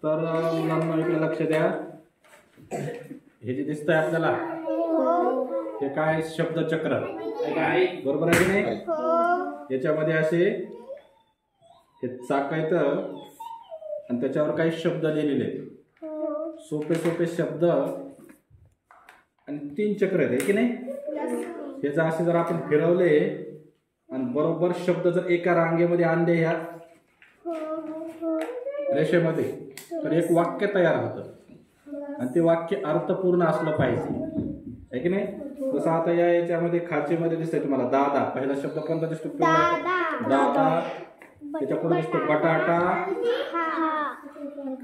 तर मुलांना इकडे लक्ष द्या. हे जे दिसतंय आपल्याला हे काय शब्दचक्र काय बरोबर आहे की नाही. याच्यामध्ये असे हे चाक आहेत आणि त्याच्यावर काही शब्द लिहिलेले आहेत. सोपे सोपे शब्द आणि 3 चक्र आहेत की नाही. हे जर असे जर आपण फिरवले आणि बरोबर शब्द जर एका रांगेमध्ये आणले ह्या रेषेमध्ये तर एक वाक्य तयार होतं आणि ते वाक्य अर्थपूर्ण असलं पाहिजे आहे की नाही. जसं आता याच्यामध्ये खाचेमध्ये दिसतंय तुम्हाला दादा. पहिला शब्द कोणता दिसतो? दादा. त्याच्या पुढे दिसतो बटाटा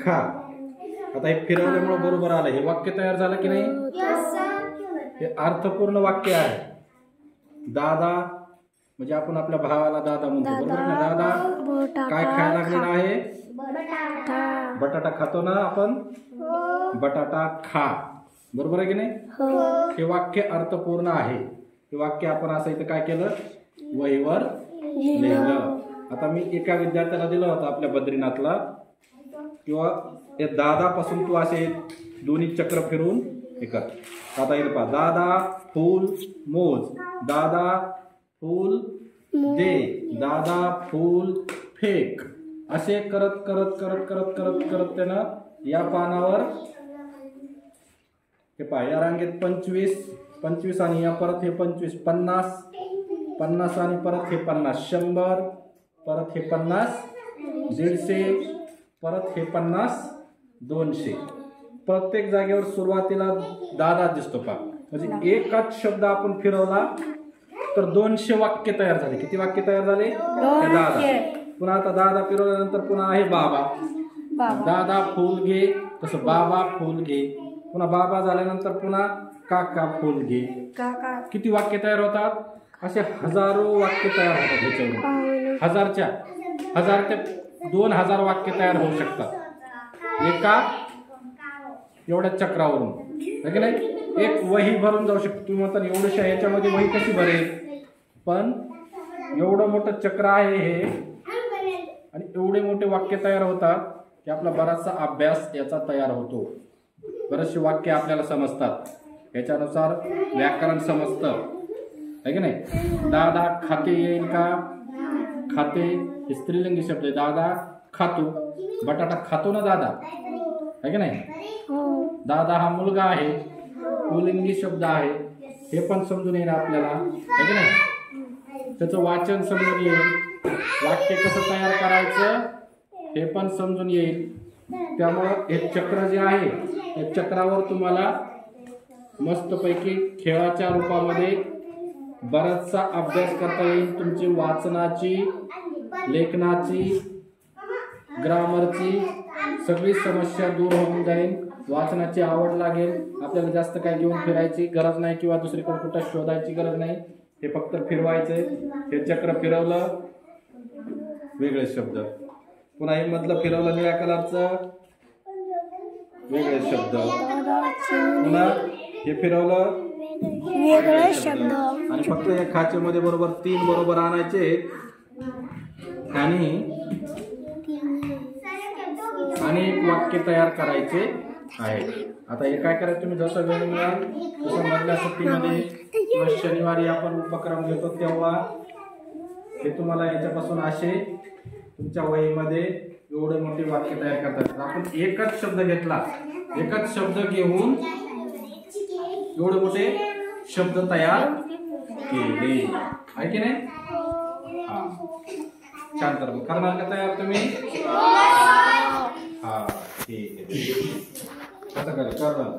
खा. आता हे फिरवल्यामुळे बरोबर आलं. हे वाक्य तयार झालं की नाही. हे अर्थपूर्ण वाक्य आहे. दादा म्हणजे आपण आपल्या भावाला दादा म्हणतो बरोबर ना. दादा काय खायला लागलेला आहे? बटाटा खातो ना आपण. बटाटा खा बरोबर आहे की नाही. हे वाक्य अर्थपूर्ण आहे. हे वाक्य आपण असं इथं काय केलं वहीवर लिहिलं. आता मी एका विद्यार्थ्याला दिलं होतं आपल्या बद्रीनाथला किंवा या दादापासून तू असे दोन्ही चक्र फिरून हे कर. आता येईल पहा. दादा फूल मोज. दादा फूल दे. दादा फूल फेक. असे करत करत करत करत करत करत त्यानं या पानावर हे पहा या रांगेत 25 आणि या परत हे 25 50 आणि परत हे 50 100 परत हे 50 150 परत हे 50 200. प्रत्येक जागेवर सुरुवातीला दादा दिसतो पहा. म्हणजे एकच शब्द आपण फिरवला तर 200 वाक्य तयार झाले. किती वाक्य तयार झाले? दादा. पुन्हा आता दादा फिरवल्यानंतर पुन्हा आहे बाबा. दादा फूल घे. तसं बाबा फूल घे. पुन्हा बाबा झाल्यानंतर पुन्हा काका फूल घे. किती वाक्य तयार होतात? असे हजारो वाक्य तयार होतात. ह्याच्यावरून 1000 ते 2000 वाक्य तयार होऊ शकतात एका एवढ्या चक्रावरून है की नाही. एक वही भरून जाऊ शकतो. तुम्ही म्हणता एवढ्याशा याच्यामध्ये वही कशी भरेल. पण एवढं मोठं चक्र आहे हे आणि एवढे मोठे वाक्य तयार होतात की आपला बराचसा अभ्यास याचा तयार होतो. बरेचसे वाक्य आपल्याला समजतात. याच्यानुसार व्याकरण समजतं है की नाही. दादा खाते येईल का? खाते हे स्त्रीलिंगी शब्द आहे. दादा खातो. बटाटा खातो ना दादा है की नाही. दादा हा मुलगा आहे. पुल्लिंगी शब्द आहे. हे पण समजून येईल आपल्याला है की नाही. त्याचं वाचन समजून येईल. वाक्य कसं तयार करायचं हे पण समजून येईल. त्यामुळं हे चक्र जे आहे या चक्रावर तुम्हाला मस्तपैकी खेळाच्या रूपामध्ये बराचसा अभ्यास करता येईल. तुमची वाचनाची, लेखनाची, ग्रामरची सगळी समस्या दूर होऊन जाईल. वाचनाची आवड लागेल. आपल्याला जास्त काही घेऊन फिरायची गरज नाही किंवा दुसरीकडे कुठं शोधायची गरज नाही. हे फक्त फिरवायचे. हे चक्र फिरवलं वेगळे शब्द. पुन्हा हे मधलं फिरवलं निळ्या कलरचं वेगळे शब्द. पुन्हा हे फिरवलं वेगळे शब्द. आणि फक्त या खाचेमध्ये बरोबर 3 बरोबर आणायचे आणि एक वाक्य तयार करायचे आहे. आता हे काय करायचं तुम्ही जसं वेळ मिळाल तसं मधल्या सुट्टीमध्ये किंवा शनिवारी आपण उपक्रम घेतो तेव्हा हे तुम्हाला याच्यापासून असे तुमच्या वहीमध्ये एवढे मोठे वाक्य तयार करतात. आपण एकच शब्द घेतला. एकच शब्द घेऊन एवढे मोठे शब्द तयार केले आहे की नाही. छान. तर करणार का तयार तुम्ही? हा ठीक आहे. कसं करणार?